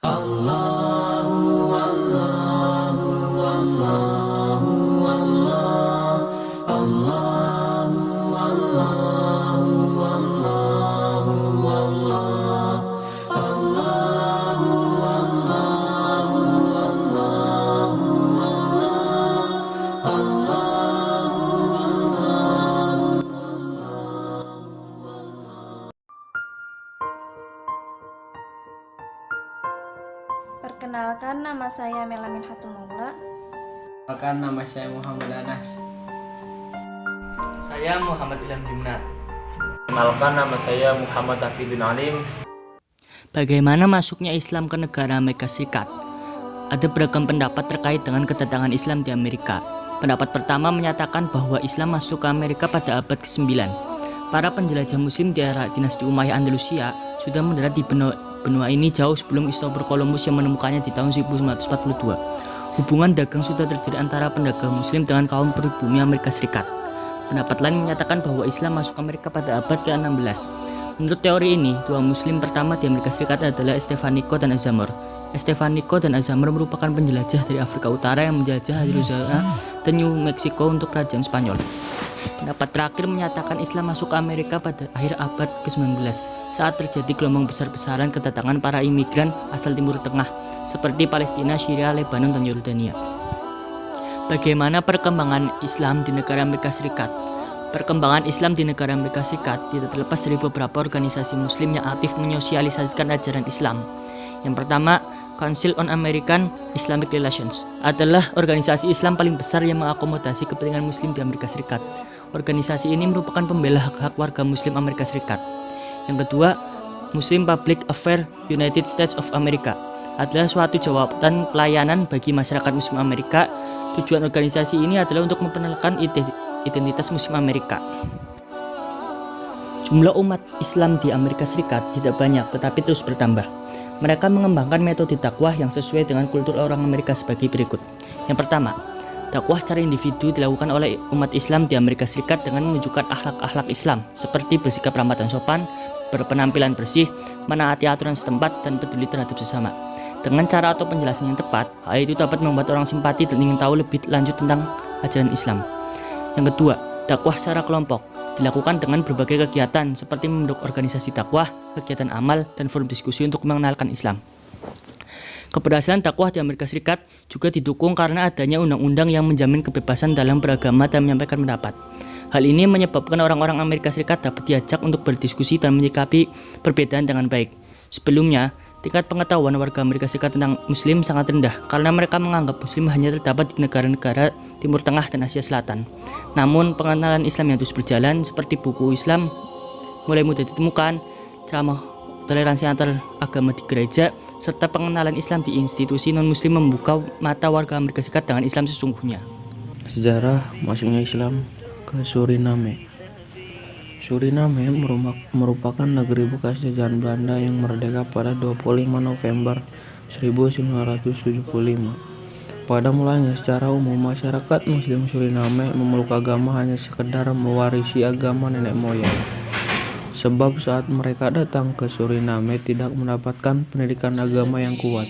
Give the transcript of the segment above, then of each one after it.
Allahu Allahu Allahu Allah Allahu Allahu Allahu Allah Allahu Allahu Allahu Perkenalkan, nama saya Melamin Hatunula. Perkenalkan, nama saya Muhammad Anas. Saya Muhammad Ilham Jumna. Perkenalkan, nama saya Muhammad Hafidin Alim. Bagaimana masuknya Islam ke negara Amerika Serikat? Ada beragam pendapat terkait dengan kedatangan Islam di Amerika. Pendapat pertama menyatakan bahwa Islam masuk ke Amerika pada abad ke-9. Para penjelajah Muslim di era dinasti Umayyah Andalusia sudah mendarat di benua ini jauh sebelum Christopher Columbus yang menemukannya di tahun 1942. Hubungan dagang sudah terjadi antara pendagang Muslim dengan kaum pribumi Amerika Serikat. Pendapat lain menyatakan bahwa Islam masuk Amerika pada abad ke-16. Menurut teori ini, dua Muslim pertama di Amerika Serikat adalah Stefanico dan Azamor. Stefanico dan Azamor merupakan penjelajah dari Afrika Utara yang menjelajah Arizona dan New Mexico untuk kerajaan Spanyol. Pendapat terakhir menyatakan Islam masuk ke Amerika pada akhir abad ke-19 saat terjadi gelombang besar-besaran kedatangan para imigran asal Timur Tengah seperti Palestina, Syria, Lebanon, dan Yordania. Bagaimana perkembangan Islam di negara Amerika Serikat? Perkembangan Islam di negara Amerika Serikat tidak terlepas dari beberapa organisasi Muslim yang aktif menyosialisasikan ajaran Islam. Yang pertama, Council on American Islamic Relations adalah organisasi Islam paling besar yang mengakomodasi kepentingan Muslim di Amerika Serikat. Organisasi ini merupakan pembela hak-hak warga Muslim Amerika Serikat. Yang kedua, Muslim Public Affairs United States of America adalah suatu jabatan pelayanan bagi masyarakat Muslim Amerika. Tujuan organisasi ini adalah untuk memperkenalkan identitas Muslim Amerika. Jumlah umat Islam di Amerika Serikat tidak banyak tetapi terus bertambah. Mereka mengembangkan metode dakwah yang sesuai dengan kultur orang Amerika sebagai berikut. Yang pertama, dakwah secara individu dilakukan oleh umat Islam di Amerika Serikat dengan menunjukkan akhlak-akhlak Islam seperti bersikap ramah dan sopan, berpenampilan bersih, menaati aturan setempat, dan peduli terhadap sesama. Dengan cara atau penjelasan yang tepat, hal itu dapat membuat orang simpati dan ingin tahu lebih lanjut tentang ajaran Islam. Yang kedua, dakwah secara kelompok dilakukan dengan berbagai kegiatan seperti membentuk organisasi dakwah, kegiatan amal, dan forum diskusi untuk mengenalkan Islam. Keberhasilan dakwah di Amerika Serikat juga didukung karena adanya undang-undang yang menjamin kebebasan dalam beragama dan menyampaikan pendapat. Hal ini menyebabkan orang-orang Amerika Serikat dapat diajak untuk berdiskusi dan menyikapi perbedaan dengan baik. Sebelumnya, tingkat pengetahuan warga Amerika Serikat tentang Muslim sangat rendah karena mereka menganggap Muslim hanya terdapat di negara-negara Timur Tengah dan Asia Selatan. Namun, pengenalan Islam yang terus berjalan seperti buku Islam mulai mudah ditemukan, ceramah toleransi antar agama di gereja, serta pengenalan Islam di institusi non-Muslim membuka mata warga Amerika Serikat dengan Islam sesungguhnya. Sejarah masuknya Islam ke Suriname. Suriname merupakan negeri bekas jajahan Belanda yang merdeka pada 25 November 1975. Pada mulanya, secara umum masyarakat Muslim Suriname memeluk agama hanya sekedar mewarisi agama nenek moyang. Sebab saat mereka datang ke Suriname tidak mendapatkan pendidikan agama yang kuat.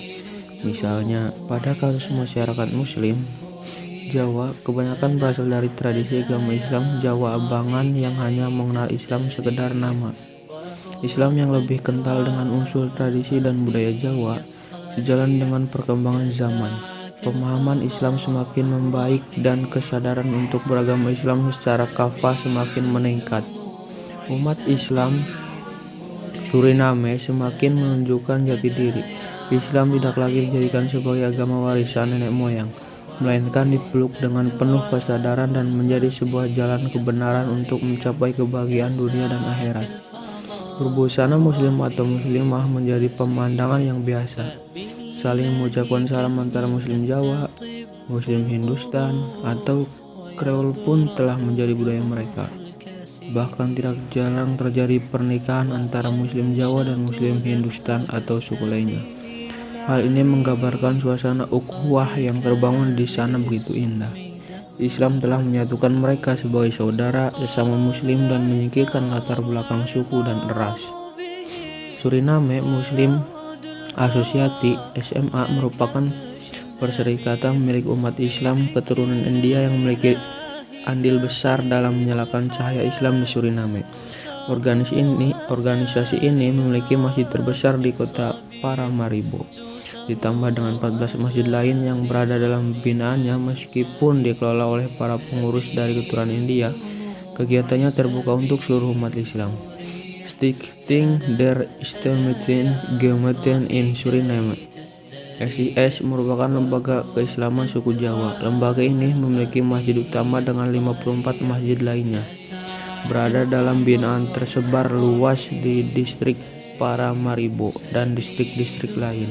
Misalnya, pada kasus masyarakat Muslim Jawa, kebanyakan berasal dari tradisi agama Islam Jawa Abangan yang hanya mengenal Islam sekedar nama. Islam yang lebih kental dengan unsur tradisi dan budaya Jawa, sejalan dengan perkembangan zaman. Pemahaman Islam semakin membaik dan kesadaran untuk beragama Islam secara kafah semakin meningkat. Umat Islam Suriname semakin menunjukkan jati diri. Islam tidak lagi dijadikan sebagai agama warisan nenek moyang, melainkan dipeluk dengan penuh kesadaran dan menjadi sebuah jalan kebenaran untuk mencapai kebahagiaan dunia dan akhirat. Berbusana Muslim atau Muslimah menjadi pemandangan yang biasa. Saling mengucapkan salam antara Muslim Jawa, Muslim Hindustan, atau Kreol pun telah menjadi budaya mereka. Bahkan tidak jarang terjadi pernikahan antara Muslim Jawa dan Muslim Hindustan atau suku lainnya. Hal ini menggambarkan suasana ukhuwah yang terbangun di sana begitu indah. Islam telah menyatukan mereka sebagai saudara sesama Muslim dan menyingkirkan latar belakang suku dan ras. Suriname Muslim Asosiasi SMA merupakan perserikatan milik umat Islam keturunan India yang memiliki andil besar dalam menyalakan cahaya Islam di Suriname. Organisasi ini memiliki masjid terbesar di kota Paramaribo, ditambah dengan 14 masjid lain yang berada dalam binaannya. Meskipun dikelola oleh para pengurus dari keturunan India, kegiatannya terbuka untuk seluruh umat Islam. Stichting der Islamische Gemeenten in Suriname (SIS) merupakan lembaga keislaman suku Jawa. Lembaga ini memiliki masjid utama dengan 54 masjid lainnya berada dalam binaan tersebar luas di distrik Paramaribo dan distrik-distrik lain.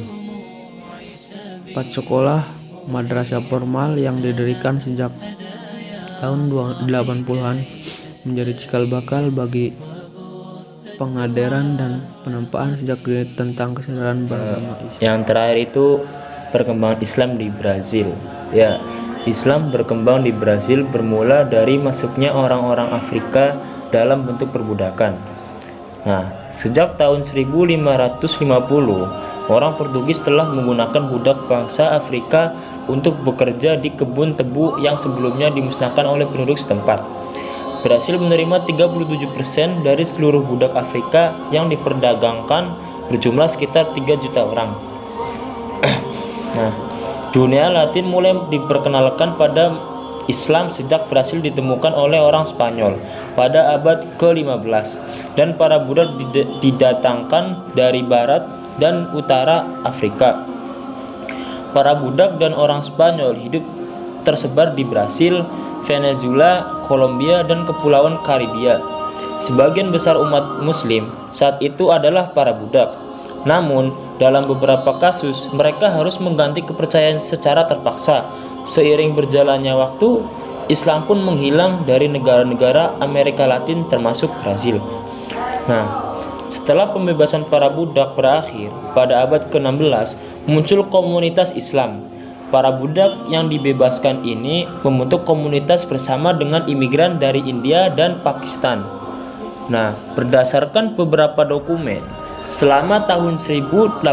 4 sekolah madrasah formal yang didirikan sejak tahun 80-an menjadi cikal bakal bagi pengajaran dan penampaan sejak dini tentang kesadaran beragama Islam. Yang terakhir itu perkembangan Islam di Brazil. Ya, Islam berkembang di Brazil bermula dari masuknya orang-orang Afrika dalam bentuk perbudakan. Nah, sejak tahun 1550, orang Portugis telah menggunakan budak bangsa Afrika untuk bekerja di kebun tebu yang sebelumnya dimusnahkan oleh penduduk setempat. Brasil menerima 37% dari seluruh budak Afrika yang diperdagangkan, berjumlah sekitar 3 juta orang. Nah, dunia Latin mulai diperkenalkan pada Islam sejak Brasil ditemukan oleh orang Spanyol pada abad ke-15, dan para budak didatangkan dari barat dan utara Afrika. Para budak dan orang Spanyol hidup tersebar di Brasil, Venezuela, Kolombia, dan Kepulauan Karibia. Sebagian besar umat Muslim saat itu adalah para budak. Namun, dalam beberapa kasus, mereka harus mengganti kepercayaan secara terpaksa. Seiring berjalannya waktu, Islam pun menghilang dari negara-negara Amerika Latin termasuk Brasil. Nah, setelah pembebasan para budak berakhir pada abad ke-16, muncul komunitas Islam. Para budak yang dibebaskan ini membentuk komunitas bersama dengan imigran dari India dan Pakistan. Nah, berdasarkan beberapa dokumen, selama tahun 1850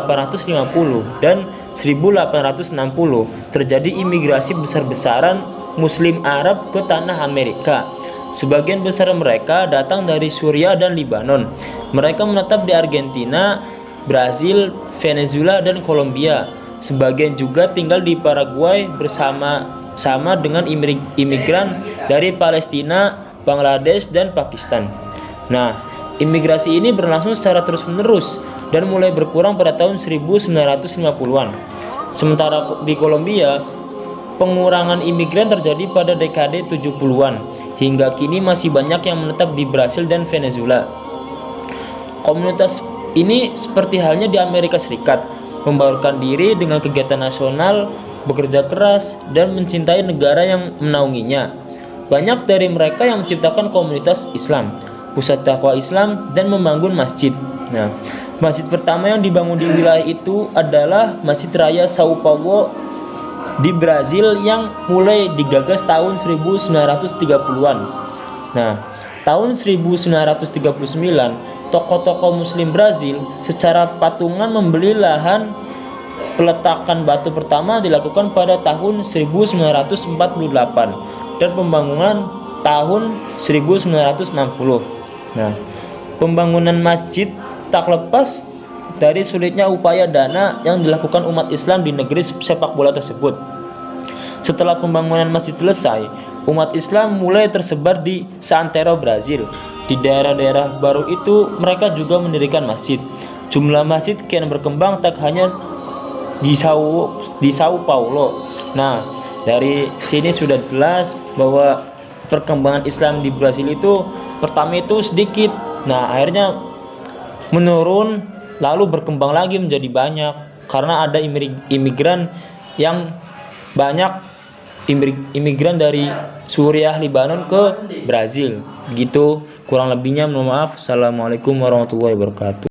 dan 1860 terjadi imigrasi besar-besaran Muslim Arab ke tanah Amerika. Sebagian besar mereka datang dari Suriah dan Lebanon. Mereka menetap di Argentina, Brasil, Venezuela, dan Kolombia. Sebagian juga tinggal di Paraguay bersama-sama dengan imigran dari Palestina, Bangladesh, dan Pakistan. Nah, imigrasi ini berlangsung secara terus-menerus dan mulai berkurang pada tahun 1950-an. Sementara di Kolombia, pengurangan imigran terjadi pada dekade 70-an. Hingga kini masih banyak yang menetap di Brasil dan Venezuela. Komunitas ini seperti halnya di Amerika Serikat, membaurkan diri dengan kegiatan nasional, bekerja keras, dan mencintai negara yang menaunginya. Banyak dari mereka yang menciptakan komunitas Islam, pusat dakwah Islam, dan membangun masjid. Nah, masjid pertama yang dibangun di wilayah itu adalah Masjid Raya São Paulo di Brazil yang mulai digagas tahun 1930-an. Nah, tahun 1939, tokoh-tokoh Muslim Brazil secara patungan membeli lahan. Peletakan batu pertama dilakukan pada tahun 1948 dan pembangunan tahun 1960. Nah, pembangunan masjid tak lepas dari sulitnya upaya dana yang dilakukan umat Islam di negeri sepak bola tersebut. Setelah pembangunan masjid selesai, umat Islam mulai tersebar di seantero Brazil. Di daerah-daerah baru itu, mereka juga mendirikan masjid. Jumlah masjid kian berkembang tak hanya di Sao Paulo. Nah, dari sini sudah jelas bahwa perkembangan Islam di Brazil itu pertama itu sedikit. Nah, akhirnya menurun, lalu berkembang lagi menjadi banyak karena ada imigran yang banyak, imigran dari Suriah, Lebanon ke Brazil. Gitu kurang lebihnya, mohon maaf. Assalamualaikum warahmatullahi wabarakatuh.